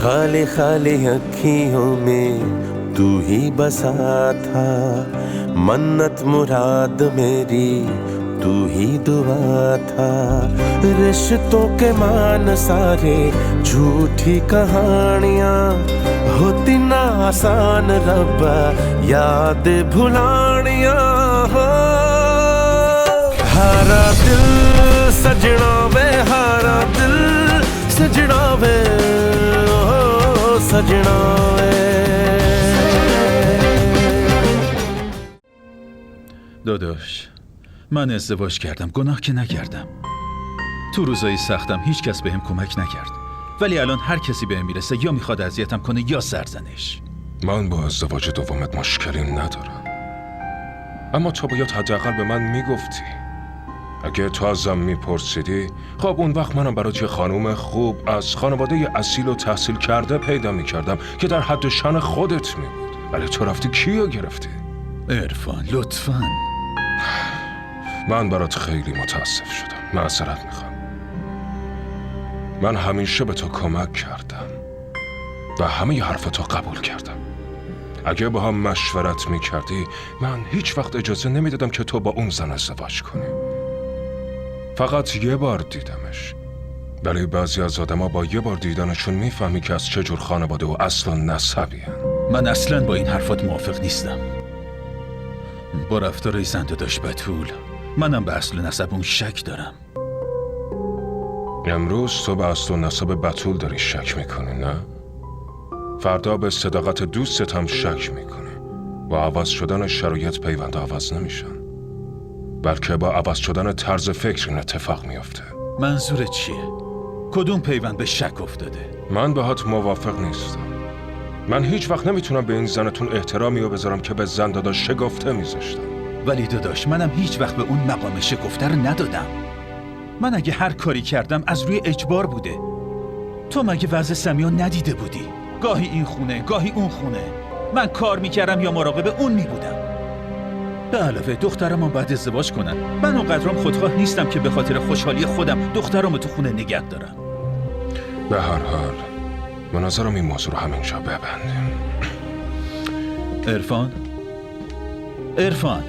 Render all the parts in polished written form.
खाली खाली अखियों में तू ही बसा था, मन्नत मुराद मेरी तू ही दुआ था। रिश्तों के मान सारे झूठी कहानियां, होती ना आसान रब्बा याद भुलानियां। हो हारा दिल सजना वे, हारा दिल सजना वे, ओ सजना वे। داداش، من ازدواج کردم، گناه که نکردم. تو روزای سختم هیچ کس بهم کمک نکرد، ولی الان هر کسی بهم میرسه یا میخواد اذیتم کنه یا سرزنش. من با ازدواج دومت مشکلی ندارم، اما تو باید حداقل به من میگفتی. اگه تو ازم میپرسیدی، خب اون وقت منم برات یه خانوم خوب از خانواده اصیل و تحصیل کرده پیدا میکردم که در حد شان خودت میبود. ولی تو رفتی کیو گرفتی؟ عرفان، لطفاً. من برات خیلی متاسف شدم، معذرت میخوام. من همیشه به تو کمک کردم و همه ی حرفتو قبول کردم. اگه با هم مشورت میکردی، من هیچ وقت اجازه نمیدادم که تو با اون زن ازدواج کنی. فقط یه بار دیدمش، ولی بعضی از آدما با یه بار دیدنشون میفهمی که از چه جور خانواده و اصل و نسبی هن. من اصلاً با این حرفات موافق نیستم. با رفتار زن داداش بتول، منم به اصل و نسب اون شک دارم. امروز تو به اصل و نسب بتول داری شک میکنی، نه؟ فردا به صداقت دوستت هم شک میکنی. با عوض شدن شرایط پیوند عوض نمیشن، بلکه با عوض شدن طرز فکر این اتفاق میافته. منظورت چیه؟ کدوم پیوند به شک افتاده؟ من باهات موافق نیستم. من هیچ وقت نمیتونم به این زنتون احترامی رو بذارم که به زن داداش شگفته میذاشتم. ولی داداش، منم هیچ وقت به اون مقام شگفته رو ندادم. من اگه هر کاری کردم از روی اجبار بوده. تو مگه وضع سمیو ندیده بودی؟ گاهی این خونه، گاهی اون خونه. من کار میکردم یا مراقب اون میبودم. به علاوه دخترم هم باید ازدواج کنن. من اونقدرام خودخواه نیستم که به خاطر خوشحالی خودم دخترم تو خونه نگه دارم. به هر حال به نظرم این موضوع رو همینجا ببندیم. عرفان؟ عرفان؟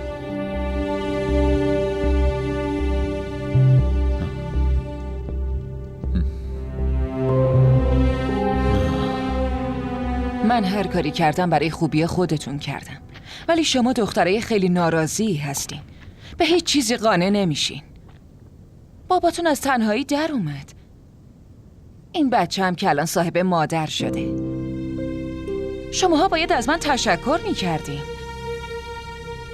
من هر کاری کردم برای خوبی خودتون کردم، ولی شما دخترای خیلی ناراضی هستین. به هیچ چیزی قانع نمیشین. باباتون از تنهایی در اومد. این بچه هم که الان صاحب مادر شده. شماها باید از من تشکر میکردین.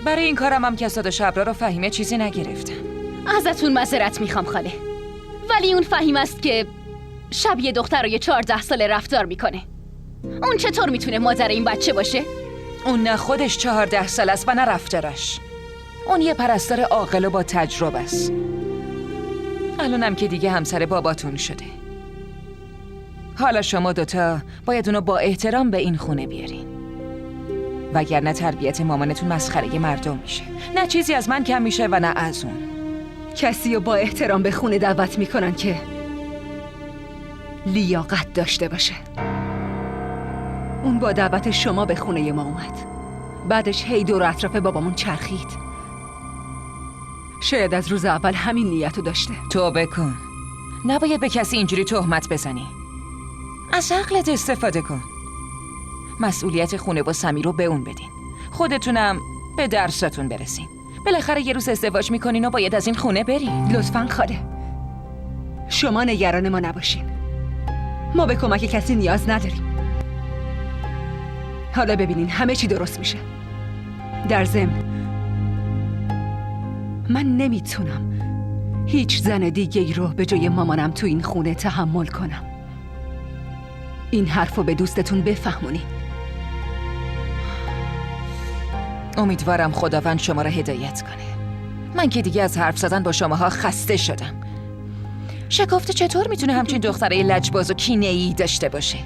برای این کارم هم که صدا شبرا رو فهیمه چیزی نگرفتم. ازتون معذرت میخوام خاله، ولی اون فهیم است که شبیه دخترای 14 ساله رفتار میکنه. اون چطور میتونه مادر این بچه باشه؟ اون نه خودش 14 سال است و نه رفتارش. اون یه پرستار عاقل و با تجربه است. الانم که دیگه همسر باباتون شده. حالا شما دوتا باید اونو با احترام به این خونه بیارین، وگرنه تربیت مامانتون مسخره مردم میشه. نه چیزی از من کم میشه و نه از اون. کسی رو با احترام به خونه دعوت میکنن که لیاقت داشته باشه. اون با دعوت شما به خونه ما اومد، بعدش هی دور اطراف بابامون چرخید. شاید از روز اول همین نیتو داشته. توبه کن. نباید به کسی اینجوری تهمت بزنی. از عقلت استفاده کن. مسئولیت خونه با سمیر رو به اون بدین. خودتونم به درستون برسین. بالاخره یه روز ازدواج میکنین و باید از این خونه برین. لطفاً خاله، شما نگران ما نباشین. ما به کمک کسی نیاز نداریم. حالا ببینین همه چی درست میشه. در ضمن من نمیتونم هیچ زن دیگه‌ای رو به جای مامانم تو این خونه تحمل کنم. این حرفو به دوستتون بفهمونین. امیدوارم خداوند شما را هدایت کنه. من که دیگه از حرف زدن با شماها خسته شدم. شکافته چطور میتونه همچین دختره لجباز و کینه‌ای داشته باشه؟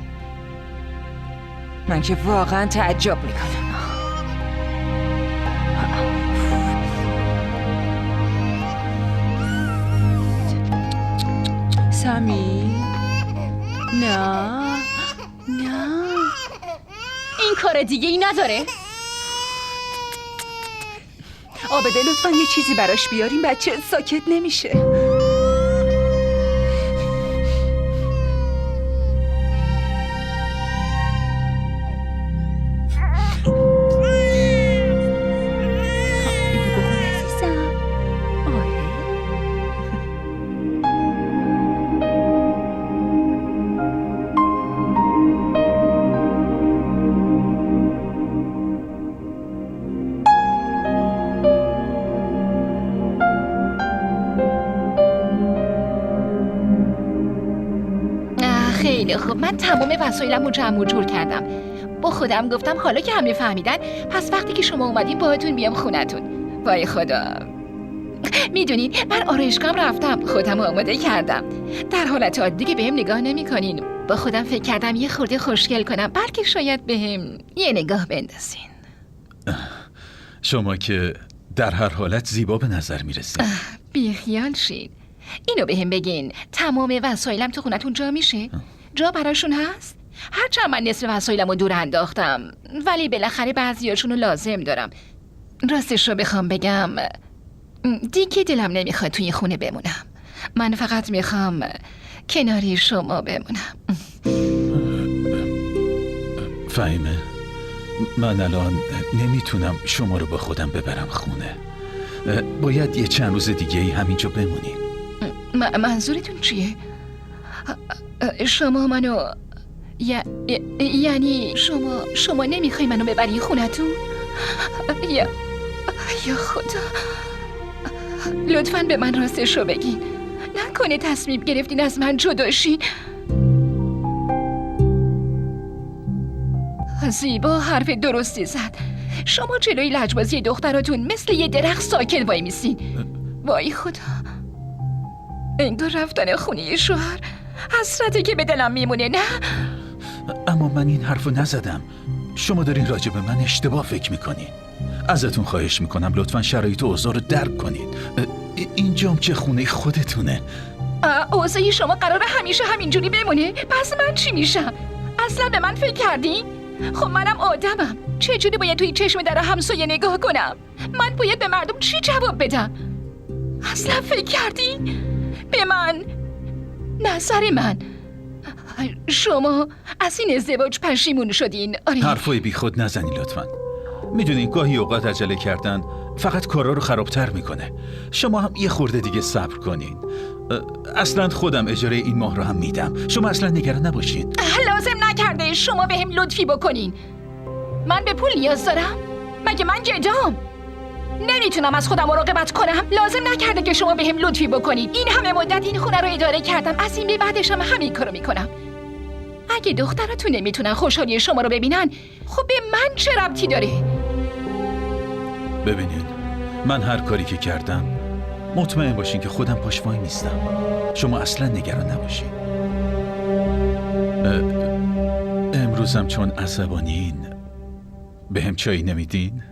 من که واقعا تعجب میکنم. سمی؟ نه کار دیگه ای نداره؟ آبده لطفا یه چیزی براش بیاریم، بچه ساکت نمیشه. خیلی خوب، من تمام وسایلمو جمع و جور کردم. با خودم گفتم حالا که همه فهمیدن، پس وقتی که شما اومدین باهاتون بیام خونتون. وای خدا، میدونین من آرایشگاهم رفتم، خودم آماده کردم. در حالت عادی که بهم نگاه نمی‌کنین. با خودم فکر کردم یه خورده خوشگل کنم، بلکه شاید بهم یه نگاه بندازین. شما که در هر حالت زیبا به نظر میرسید. بیخیال شین. اینو بهم بگین، تمام وسایلم تو خونتون جا میشه؟ جا براشون هست؟ هرچند من نصف وسایلمو دور انداختم، ولی بالاخره بعضیاشونو لازم دارم. راستش رو بخوام بگم، دیگه دلم نمیخواد توی خونه بمونم. من فقط میخوام کناری شما بمونم. فهیمه، من الان نمیتونم شما رو با خودم ببرم خونه. باید یه چند روز دیگه ای همینجا بمونیم. منظورتون چیه؟ شما منو یعنی شما نمیخوای منو ببری خونتون؟ یا خدا، لطفاً به من راستش رو بگین. نکنه تصمیم گرفتین از من جدا شین. زیبا حرف درستی زد. شما جلوی لجبازی دختراتون مثل یه درخت ساکت وای میسین. وای خدا، انگار رفتن خونه شوهر حسرته که به دلم میمونه. نه، اما من این حرفو نزدم. شما دارین راجع به من اشتباه فکر میکنین. ازتون خواهش میکنم لطفا شرایط و اوضاع رو درک کنین. اینجام که خونه خودتونه. اوضاع شما قراره همیشه همینجوری بمونه؟ پس من چی میشم؟ اصلا به من فکر کردین؟ خب منم آدمم، چجوری باید توی چشم در همسایه نگاه کنم؟ من باید به مردم چی جواب بدم؟ اصلا فکر کردین؟ به من، نظر من، شما از این ازدواج پشیمون شدین؟ آره. حرفای بی خود نزنی لطفا. میدونین گاهی اوقات عجله کردن فقط کارا رو خرابتر میکنه. شما هم یه خورده دیگه صبر کنین. اصلا خودم اجاره این ماه رو هم میدم. شما اصلا نگران نباشین. لازم نکرده شما بهم لطفی بکنین. من به پول نیاز دارم؟ مگه من جدام؟ نمیتونم از خودم مراقبت کنم؟ لازم نکرده که شما بهم لطفی بکنین. این همه مدت این خونه رو اداره کردم، از این به بعدش هم همین کارو میکنم. اگه دختراتون نمیتونن خوشحالی شما رو ببینن، خب به من چه ربطی داره؟ ببینین، من هر کاری که کردم مطمئن باشین که خودم پاش وای میستم. شما اصلا نگران نباشین. امروزم چون عصبانین بهم چایی نمیدین؟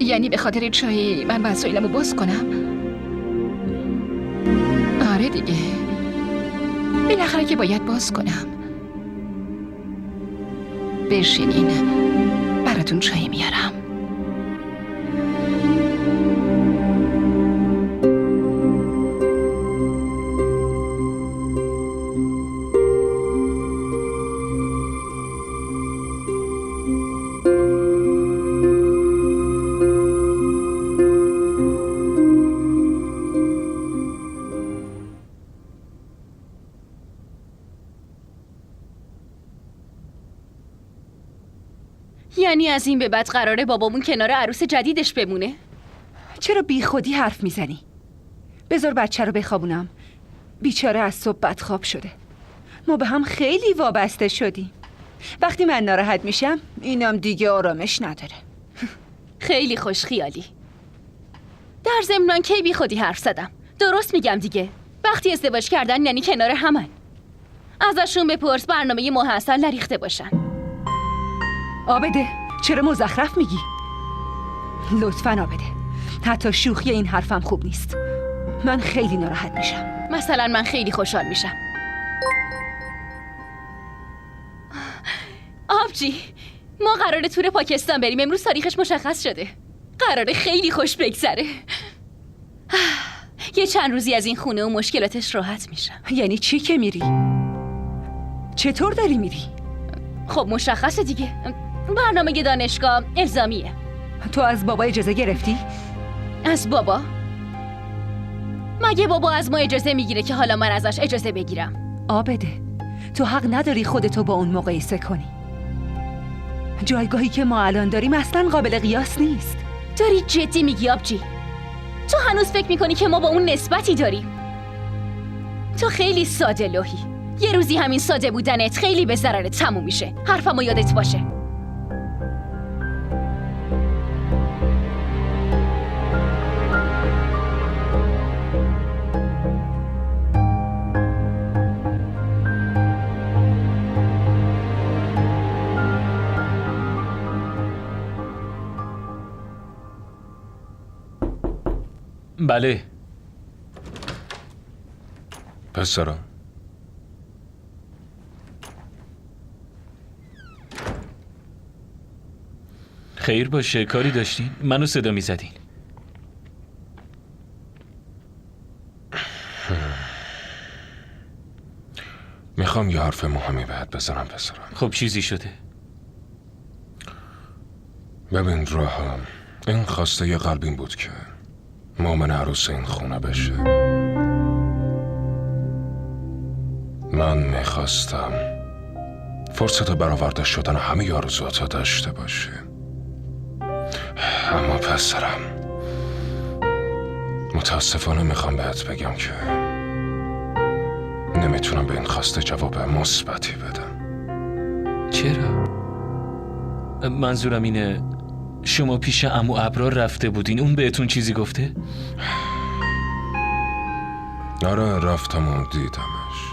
یعنی به خاطر چای من وسایلمو باز کنم؟ آره دیگه، بالاخره که باید باز کنم. بشینین، براتون چای میارم. یعنی از این به بعد قراره بابامون کنار عروس جدیدش بمونه؟ چرا بی خودی حرف میزنی؟ بذار بچه رو بخوابونم. بیچاره از صبح بدخواب شده. ما به هم خیلی وابسته شدیم. وقتی من ناراحت میشم اینم دیگه آرامش نداره. خیلی خوش خیالی. در ضمن کی بی خودی حرف زدم؟ درست میگم دیگه. وقتی ازدواج کردن یعنی کنار همن. ازشون بپرس برنامه ماه عسل نریخته باشن. آبده، چرا مزخرف میگی؟ لطفاً آبده، حتی شوخی این حرفم خوب نیست. من خیلی ناراحت میشم. مثلا من خیلی خوشحال میشم. آبجی، ما قراره تور پاکستان بریم. امروز تاریخش مشخص شده. قراره خیلی خوش بگذره. یه چند روزی از این خونه و مشکلاتش راحت میشم. یعنی چی که میری؟ چطور داری میری؟ خب مشخصه دیگه. برنامه دانشگاه الزامیه. تو از بابا اجازه گرفتی؟ از بابا؟ مگه بابا از ما اجازه میگیره که حالا من ازش اجازه بگیرم؟ آبده، تو حق نداری خودتو با اون مقایسه کنی. جایگاهی که ما الان داریم اصلا قابل قیاس نیست. داری جدی میگی آبجی؟ تو هنوز فکر میکنی که ما با اون نسبتی داریم؟ تو خیلی ساده لوحی. یه روزی همین ساده بودنت خیلی به ضررت تموم میشه. حرفمو یادت باشه. بله. پسرم، خیر باشه، کاری داشتین؟ منو صدا میزدین. میخوام یه حرف مهمی بهت بزنم پسرم. خب چیزی شده؟ ببین راهم، این خواسته یه قلبین بود که مومن عروس این خونه بشه. من میخواستم فرصت برآورده شدن همه آرزوهاتو داشته باشی، اما پسرم متاسفانه میخوام بهت بگم که نمیتونم به این خواسته جواب مثبتی بدم. چرا؟ منظورم اینه شما پیش عمو ابرار رفته بودین، اون بهتون چیزی گفته؟ آره رفتم و دیدمش،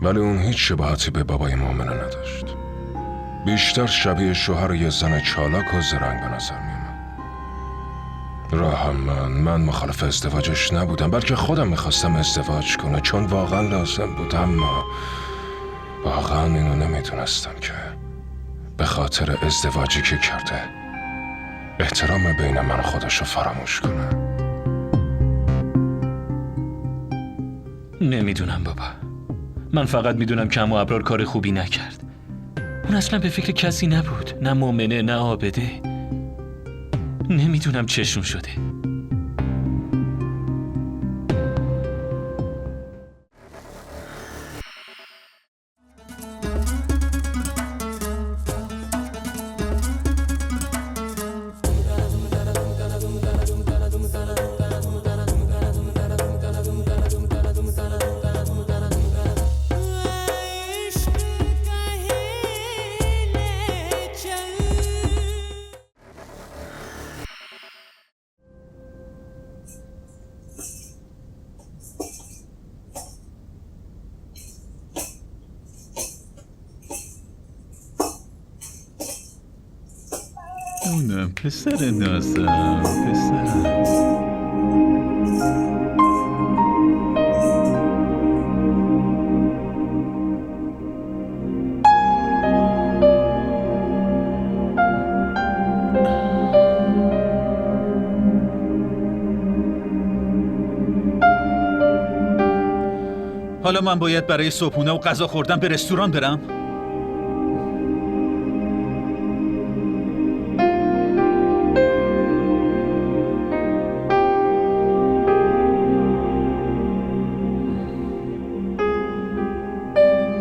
ولی اون هیچ شباهتی به بابای مومنه نداشت. بیشتر شبیه شوهر یه زن چالاک و زرنگ به نظر میومد. راهم من مخالف ازدواجش نبودم، بلکه خودم میخواستم ازدواج کنه چون واقعا لازم بود، اما واقعا اینو نمیدونستم که به خاطر ازدواجی که کرده احترام بین من و خودشو فراموش کنه. نمیدونم بابا. من فقط میدونم که عمو ابرار کار خوبی نکرد. اون اصلا به فکر کسی نبود، نه مومنه نه عابده. نمیدونم چشون شده. اونم پسر نازم، پسرم. حالا من باید برای صبحونه و غذا خوردن به رستوران برم؟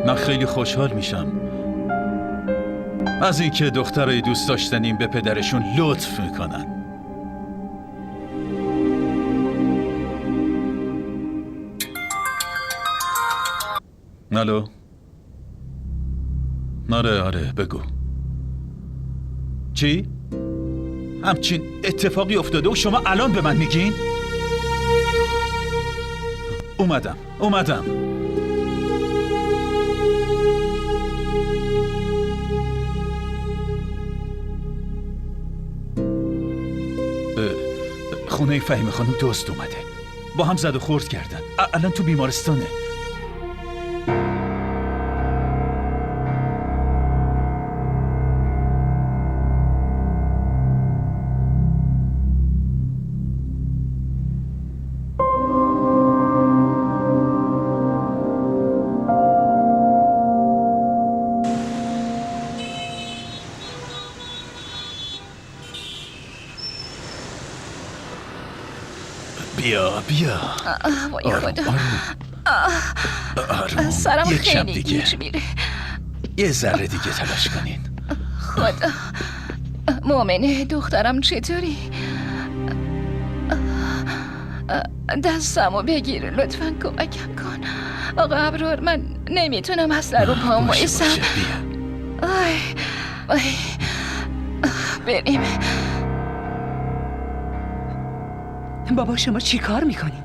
من خیلی خوشحال میشم از اینکه دخترای دوست داشتنیم به پدرشون لطف میکنن. الو؟ آره بگو. چی؟ همچین اتفاقی افتاده و شما الان به من میگین؟ اومدم. خونه فهیمه خانم دزد اومده. با هم زد و خورد کردن. الان تو بیمارستانه. بیا وای خدا، آروم. سرم یک کم خیلی دیگه. گیج میره. یه ذره دیگه تلاش کنین. خدا، مؤمنه دخترم چطوری؟ دستمو بگیر لطفا، کمکم کن. آقا ابرار، من نمیتونم اصلا رو پام باشه وایسم. بیا. آی بریم. بابا شما چی کار میکنین؟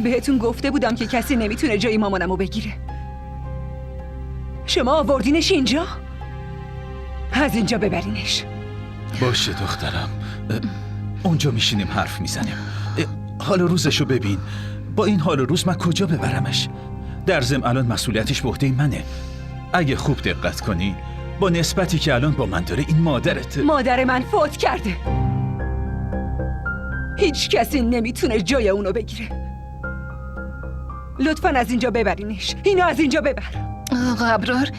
بهتون گفته بودم که کسی نمیتونه جای مامانمو بگیره. شما آوردینش اینجا؟ از اینجا ببرینش. باشه دخترم، اونجا میشینیم حرف میزنیم. حال روزشو ببین. با این حال روز من کجا ببرمش؟ در ضمن الان مسئولیتش به عهده منه. اگه خوب دقت کنی، با نسبتی که الان با من داره، این مادرته. مادر من فوت کرده. هیچ کسی نمیتونه جای اونو بگیره. لطفاً از اینجا ببرینش. اینو از اینجا ببر. آقا ابرار،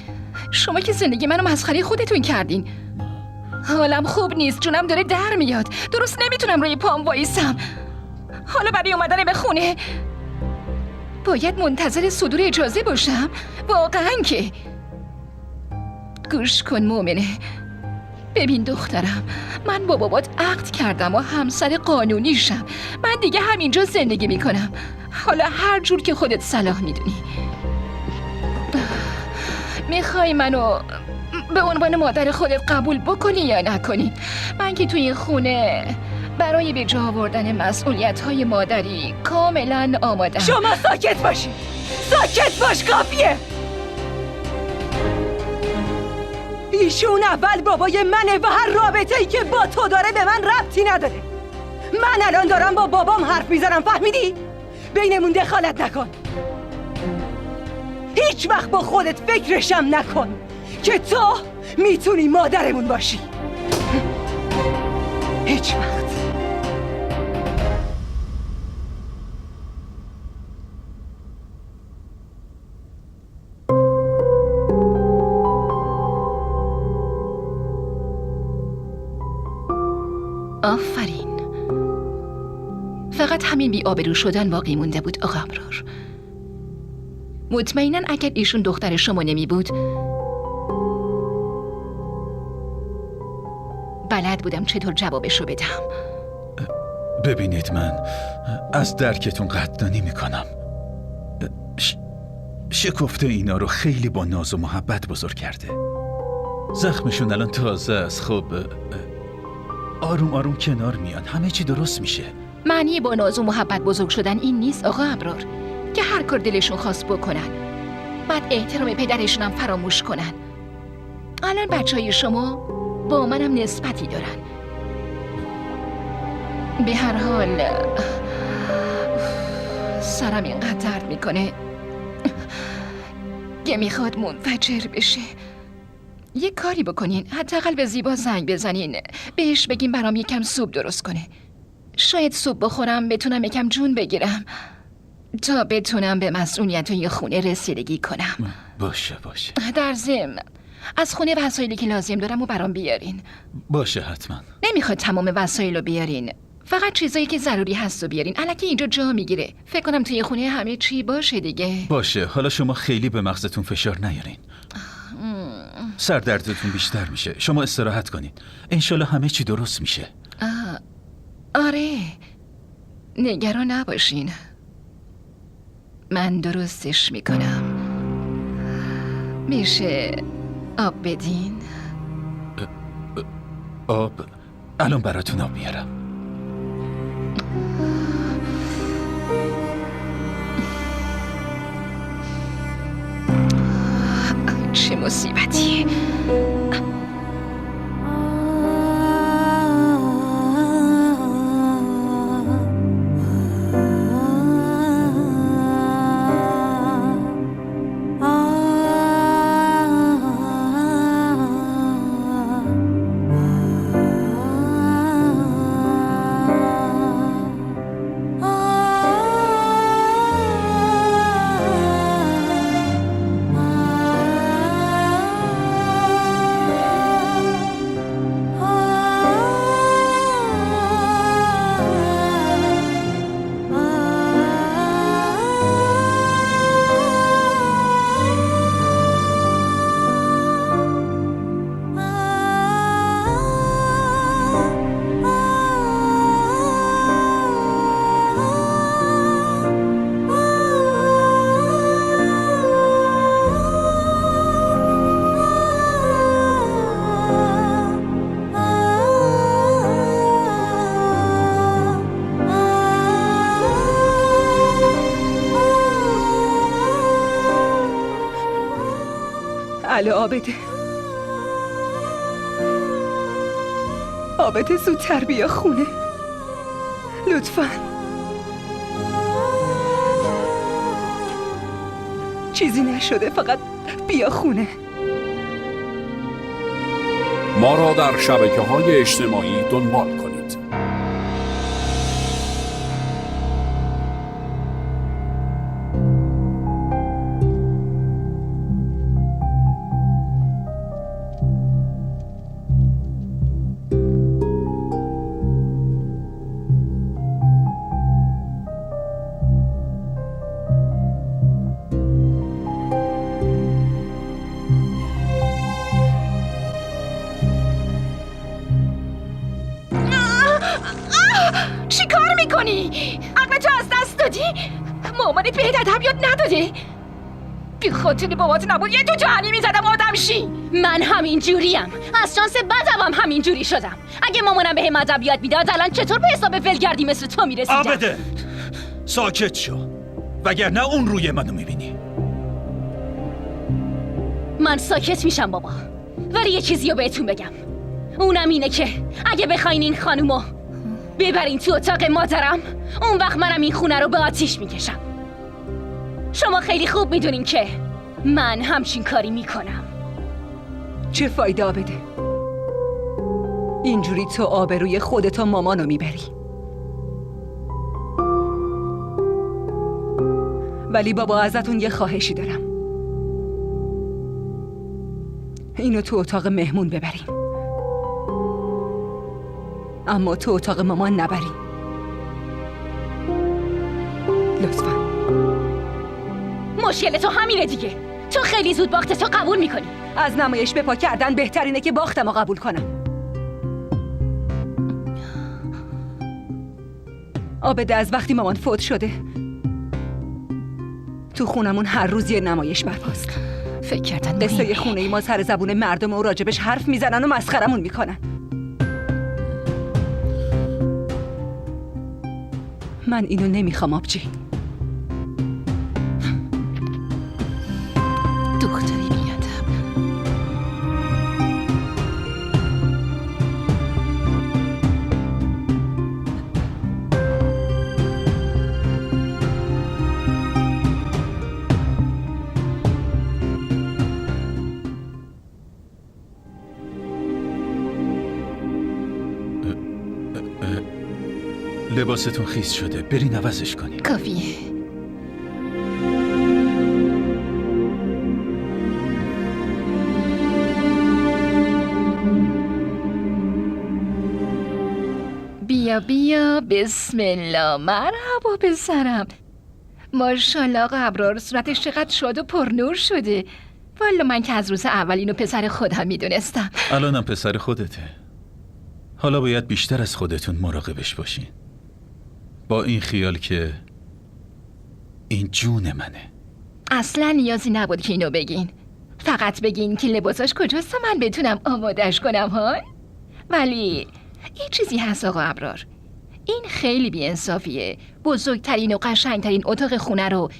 شما که زندگی منو مسخره خودتون کردین. حالم خوب نیست، جونم داره در میاد. درست نمیتونم روی پام وایسم. حالا برای اومدن به خونه باید منتظر صدور اجازه باشم؟ واقعا که گوش کن مؤمنه. ببین دخترم، من با بابات عقد کردم و همسر قانونیشم. من دیگه همینجا زندگی میکنم. حالا هر جور که خودت صلاح میدونی. میخوای منو به عنوان مادر خودت قبول بکنی یا نکنی؟ من که توی این خونه برای به جا آوردن مسئولیت‌های مادری کاملا آمادم. شما ساکت باشید. ساکت باش، کافیه. ایشون اول بابای منه و هر رابطه‌ای که با تو داره به من ربطی نداره. من الان دارم با بابام حرف میزنم، فهمیدی؟ بینمون دخالت نکن. هیچ وقت با خودت فکرشم نکن که تو میتونی مادرمون باشی. هیچ وقت. آفرین. فقط همین بی آبرو شدن باقی مونده بود آقا ابرار. مطمئناً اگر ایشون دختر شما نمی بود بلد بودم چطور جوابشو بدم. ببینید، من از درکتون قدردانی میکنم. شکفته اینا رو خیلی با ناز و محبت بزرگ کرده. زخمشون الان تازه است. خب آروم آروم کنار میان، همه چی درست میشه. معنی با ناز و محبت بزرگ شدن این نیست آقا ابرار که هر کار دلشون خواست بکنن، بعد احترام پدرشون هم فراموش کنن. الان بچهای شما با منم نسبتی دارن. به هر حال سرم اینقدر درد میکنه که میخواد منفجر بشه. یه کاری بکنین، حداقل به زیبا زنگ بزنین، بهش بگین برام یکم سوپ درست کنه. شاید سوپ بخورم بتونم یکم جون بگیرم تا بتونم به مسئولیت‌های خونه رسیدگی کنم. باشه. در ضمن از خونه وسایلی که لازم دارم و برام بیارین. باشه حتما. نمیخواد تمام وسایل رو بیارین، فقط چیزایی که ضروری هست رو بیارین. الکی اینجا جا میگیره. فکر کنم توی خونه همه چی باشه دیگه. باشه، حالا شما خیلی به مغزتون فشار نیارین. سردردتون بیشتر میشه. شما استراحت کنین. انشالله همه چی درست میشه. آره، نگران نباشین، من درستش میکنم. میشه آب بدین؟ آب؟ الان براتون آب میارم. چه مصیبتیه. بله عابده. عابده زودتر بیا خونه لطفاً. چیزی نشده، فقط بیا خونه. ما را در شبکه‌های اجتماعی دنبال کنید. چی کار میکنی؟ عقل تو از دست دادی؟ مامانت بهت ادب یاد نداده؟ بی خاطر بابات نبود یه تو جهنی میزدم آدم شی. من همین جوریم. از شانس بدم هم همین جوری شدم. اگه مامانم بهم ادب یاد میداد الان چطور به حساب ولگردی مثل تو میرسیدم؟ عابده ساکت شو، وگرنه اون روی منو میبینی. من ساکت میشم بابا، ولی یه چیزی رو بهتون بگم. اونم اینه که اگه بخواین این خانومو ببرین تو اتاق مادرم، اون وقت منم این خونه رو به آتیش میکشم. شما خیلی خوب میدونین که من همچین کاری میکنم. چه فایده عابده؟ اینجوری تو آبروی خودت و مامانو میبری. ولی بابا ازتون یه خواهشی دارم، اینو تو اتاق مهمون ببرین، اما تو اتاق مامان نبرین لطفا. مشکل تو همینه دیگه. تو خیلی زود باختتو قبول میکنی. از نمایش به پا کردن بهترینه که باختمو قبول کنم. عابده از وقتی مامان فوت شده تو خونمون هر روز یه نمایش برپاست. فکر کردن قصه خونه ای ما سر زبون مردم و راجبش حرف میزنن و مسخرمون میکنن. من اینو نمیخوام آبجی. دختری بیادب. لباستون خیس شده، برین عوضش کنین. کافیه. بیا بیا، بسم الله، مرحبا پسرم. ماشاءالله آقا ابرار صورتش چقدر شاد و پرنور شده. والا من که از روز اول اینو پسر خودم میدونستم. الانم پسر خودته. حالا باید بیشتر از خودتون مراقبش باشین، با این خیال که این جون منه. اصلا نیازی نبود که اینو بگین. فقط بگین که لباساش کجاست من بتونم آمادش کنم ها. ولی این چیزی هست آقا ابرار، این خیلی بی‌انصافیه. بزرگترین و قشنگترین اتاق خونه رو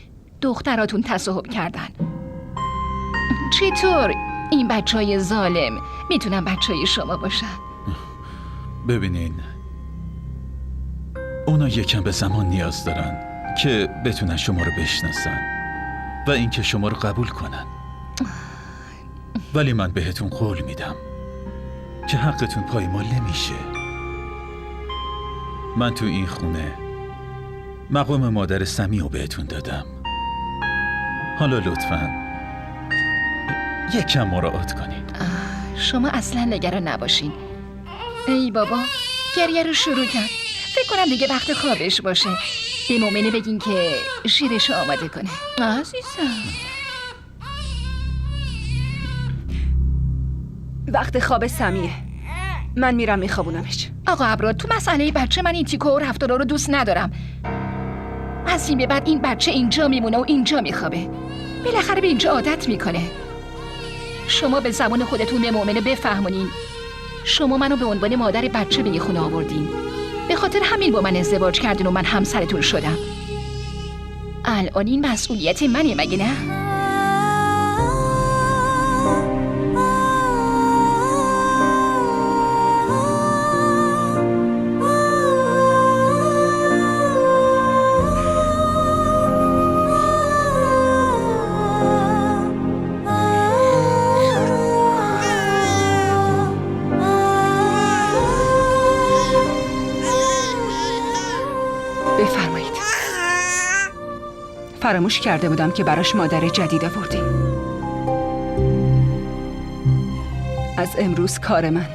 دختراتون تصاحب کردن. چطور این بچهای ظالم میتونن بچهای شما باشن؟ ببینین، اونا یکم به زمان نیاز دارن که بتونن شما رو بشناسن و اینکه شما رو قبول کنن. ولی من بهتون قول میدم که حقتون پایمال نمیشه. من تو این خونه مقام مادر سمی رو بهتون دادم. حالا لطفاً یکم مراعات کنین. شما اصلا نگران نباشین. ای بابا، گریه رو شروع کرد. فکر کنم دیگه وقت خوابش باشه. به مومنه بگین که شیرش رو آماده کنه. عزیزم وقت خواب سمیه، من میرم میخوابونمش. آقا ابرار، تو مسئله بچه من این تیکو و رفتارا رو دوست ندارم. از این به بعد این بچه اینجا میمونه و اینجا میخوابه. بالاخره به اینجا عادت میکنه. شما به زبان خودتون به مؤمنه بفهمونین شما منو به عنوان مادر بچه به یه خونه آوردین. به خاطر همین با من ازدواج کردین و من همسرتون شدم. الان این مسئولیت منه مگه نه؟ فراموش کرده بودم که براش مادر جدید آوردی. از امروز کار من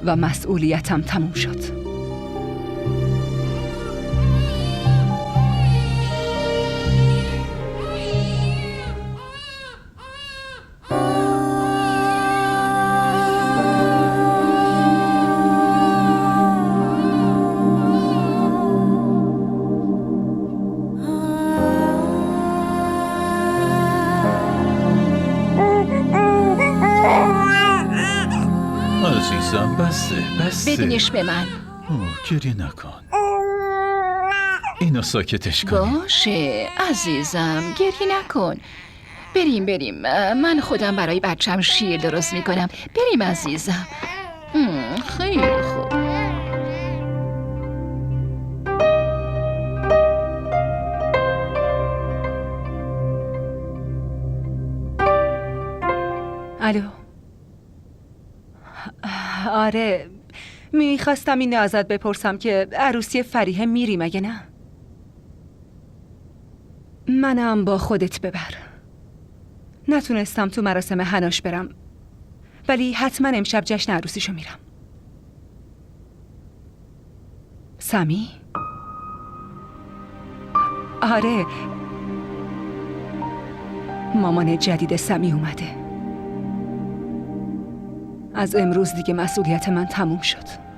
و مسئولیتم تموم شد. عزیزم بسته بدینش به من. گریه نکن. اینو ساکتش کن. باشه عزیزم، گریه نکن. بریم من خودم برای بچم شیر درست میکنم. بریم عزیزم. خیلی خوب. الو. آره، میخواستم این ازت بپرسم که عروسی فریحه میری مگه نه؟ منم با خودت ببر. نتونستم تو مراسم حناش برم، ولی حتما امشب جشن عروسیشو میرم. سمی؟ آره، مامان جدید سمی اومده. از امروز دیگه مسئولیت من تموم شد.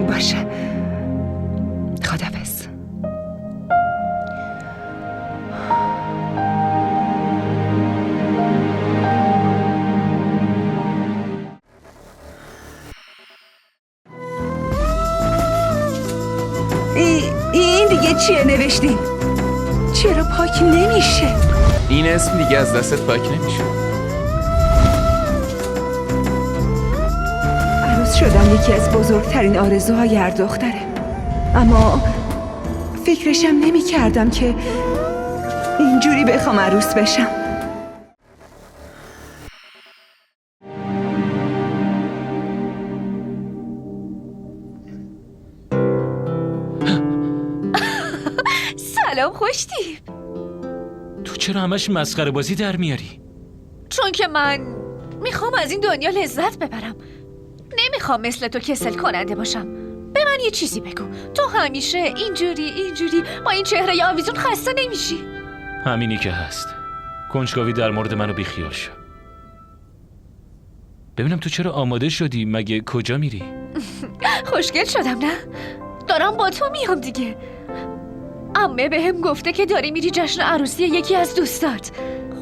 باشه، خداحافظ. این دیگه چیه نوشتین؟ چرا پاک نمیشه؟ این اسم دیگه از دستت پاک نمیشه. عروس شدن یکی از بزرگترین آرزوهای هر دختره، اما فکرشم نمی کردم که اینجوری بخوام عروس بشم. سلام خوشتیپ. تو چرا همش مسخره بازی در میاری؟ چون که من میخوام از این دنیا لذت ببرم. نمیخوام مثل تو کسل کننده باشم. به من یه چیزی بگو. تو همیشه اینجوری با این چهره آویزون خسته نمیشی؟ همینی که هست. کنجکاوی در مورد منو بیخیال شو. ببینم تو چرا آماده شدی؟ مگه کجا میری؟ خوشگل شدم نه؟ دارم با تو میام دیگه. عمه بهم گفته که داری میری جشن عروسی یکی از دوستات.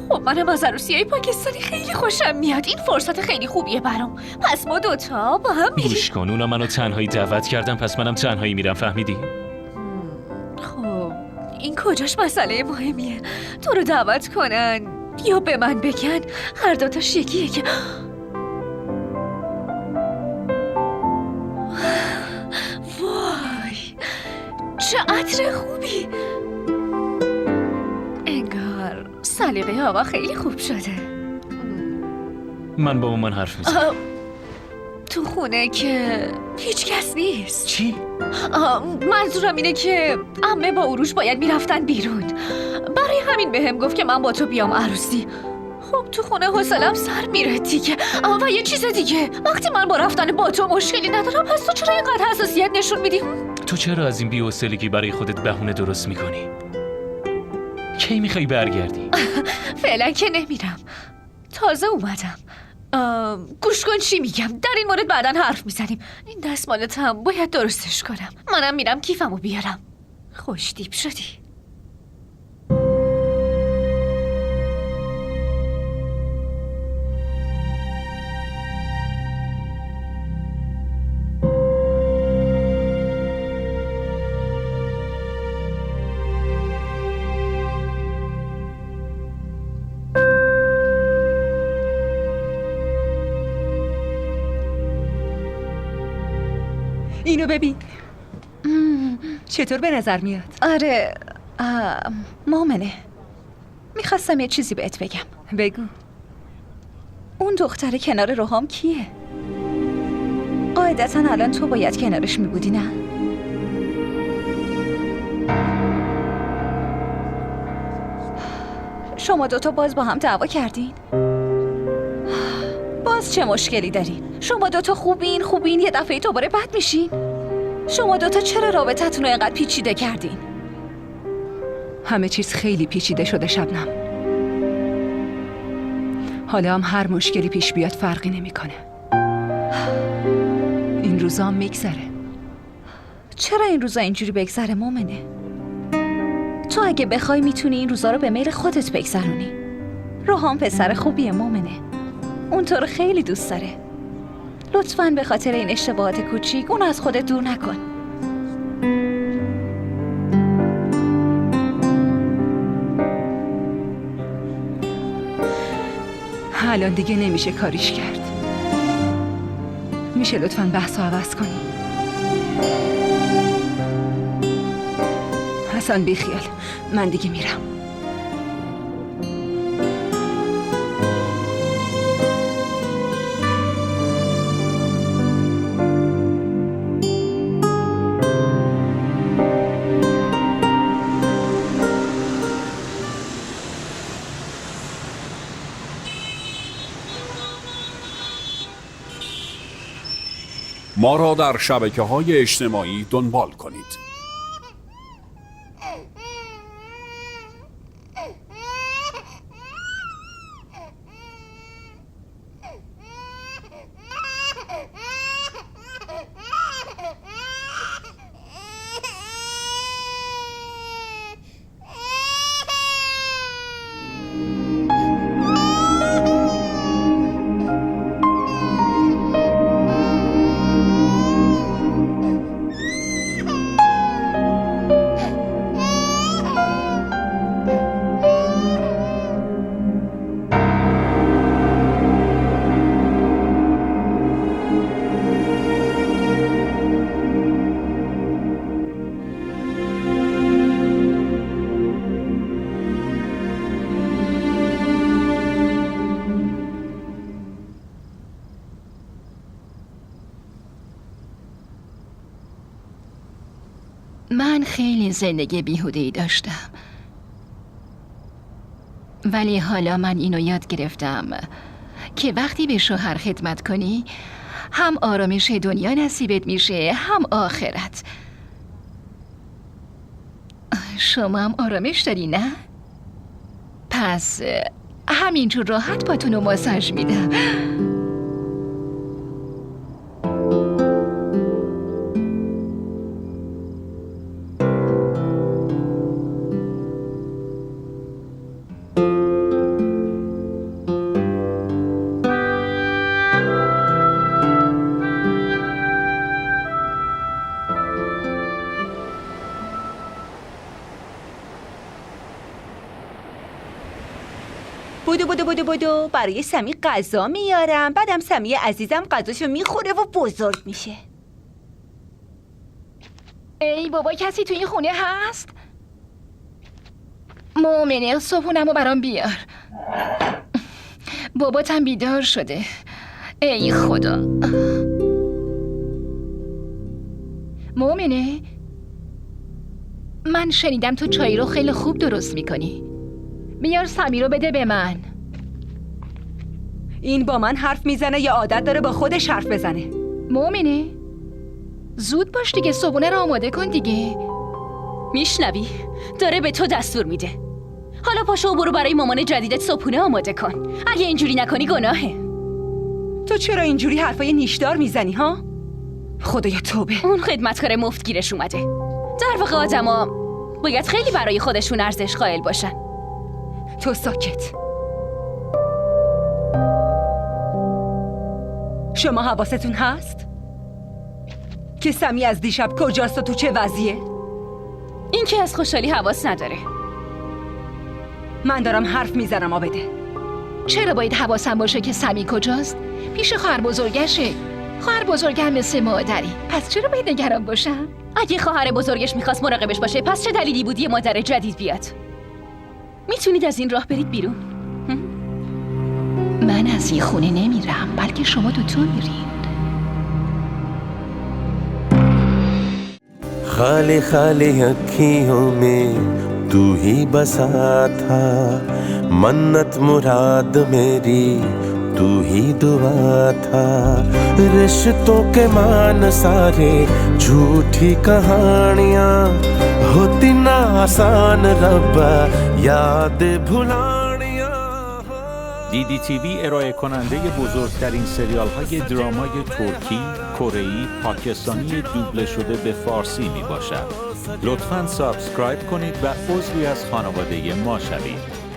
خب منم از عروسیای پاکستانی خیلی خوشم میاد. این فرصت خیلی خوبیه برام. پس ما دوتا با هم میریم. گوش کن، اونا منو تنهایی دعوت کردن، پس منم تنهایی میرم، فهمیدی؟ خب این کجاش مسئله مهمیه؟ تو رو دعوت کنن یا به من بگن، هر دوتاش یکیه که وای چه عطر خوبی. انگار سلیقه هوا خیلی خوب شده. من با مامان حرف میزنم. تو خونه که هیچ کس نیست. چی؟ منظورم اینه که عمه با عروج باید میرفتن بیرون. برای همین بهم گفت که من با تو بیام عروسی. خب تو خونه حوصله‌ام سر میره دیگه. و یه چیز دیگه، وقتی من با رفتن با تو مشکلی ندارم، پس تو چرا اینقدر حساسیت نشون میدی؟ تو چرا از این بی‌حوصلگی برای خودت بهونه درست میکنی؟ کی میخوای برگردی؟ فعلا که نمیرم، تازه اومدم. گوش کن چی میگم، در این مورد بعداً حرف میزنیم. این دستمالتم باید درستش کنم. منم میرم کیفمو بیارم. خوشتیپ شدی. اینو ببین. چطور به نظر میاد؟ آره مؤمنه، میخواستم یه چیزی بهت بگم. بگو. اون دختر کنار روحام کیه؟ قاعدتا الان تو باید کنارش میبودی نه؟ شما دوتا باز با هم دعوا کردین؟ باز چه مشکلی دارین؟ شما دوتا خوبین یه دفعه دوباره بد میشین؟ شما دوتا چرا رابطتون رو اینقدر پیچیده کردین؟ همه چیز خیلی پیچیده شده شبنم. حالا هم هر مشکلی پیش بیاد فرقی نمیکنه. این روزا هم میگذره. چرا این روزا اینجوری بگذره مومنه؟ تو اگه بخوای میتونی این روزا رو به میل خودت بگذرونی. روحان پسر خوبیه مومنه. اون تو رو خیلی دوست داره. لطفاً به خاطر این اشتباهات کوچیک اون از خودت دور نکن. الان دیگه نمیشه کاریش کرد. میشه لطفاً بحث رو عوض کنی؟ حسن بیخیال، من دیگه میرم. ما را در شبکه‌های اجتماعی دنبال کنید. من خیلی زندگی بیهوده‌ای داشتم، ولی حالا من اینو یاد گرفتم که وقتی به شوهر خدمت کنی هم آرامش دنیا نصیبت میشه هم آخرت. شما هم آرامش داری نه؟ پس همینجور راحت باتونو ماساژ میدم. بودو برای سمی غذا میارم، بعدم سمی عزیزم غذاشو میخوره و بزرگ میشه. ای بابا، کسی تو این خونه هست؟ مومنه، صبحونمو برام بیار. باباتم بیدار شده. ای خدا. مومنه، من شنیدم تو چای رو خیلی خوب درست میکنی. بیار سمی رو بده به من. این با من حرف میزنه یا عادت داره با خودش حرف بزنه؟ مومنه، زود باش دیگه، صبحونه رو آماده کن دیگه. میشنوی؟ داره به تو دستور میده. حالا پاشو و برو برای مامان جدیدت صبحونه آماده کن. اگه اینجوری نکنی گناهه. تو چرا اینجوری حرفای نیشدار میزنی ها؟ خدایا توبه. اون خدمتکار مفت گیرش اومده. در واقع آدما باید خیلی برای خودشون ارزش قائل باشن. تو ساکت. شما حواستون هست؟ که سمی از دیشب کجاست و تو چه وضعیه؟ این که از خوشحالی حواس نداره. من دارم حرف میزنم آبده. چرا باید حواسم باشه که سمی کجاست؟ پیش خواهر بزرگشه. خواهر بزرگم مثل مادری، پس چرا باید نگران باشم؟ اگه خواهر بزرگش میخواست مراقبش باشه، پس چه دلیلی بود یه مادر جدید بیاد؟ میتونید از این راه برید بیرون. من از این خونه نمیرم، بلکه شما دوتا میرین. खाली खाली अखियों में तू ही बसा था मन्नत मुराद मेरी तू ही दुआ था रिश्तों के मान सारे झूठी कहानियां होती ना आसान रब्बा याद भुलानियां DDTV ارائه کننده بزرگترین سریال های درامای ترکی، کره‌ای، پاکستانی دوبله شده به فارسی می باشد. لطفاً سابسکرایب کنید و عضوی از خانواده ما شوید.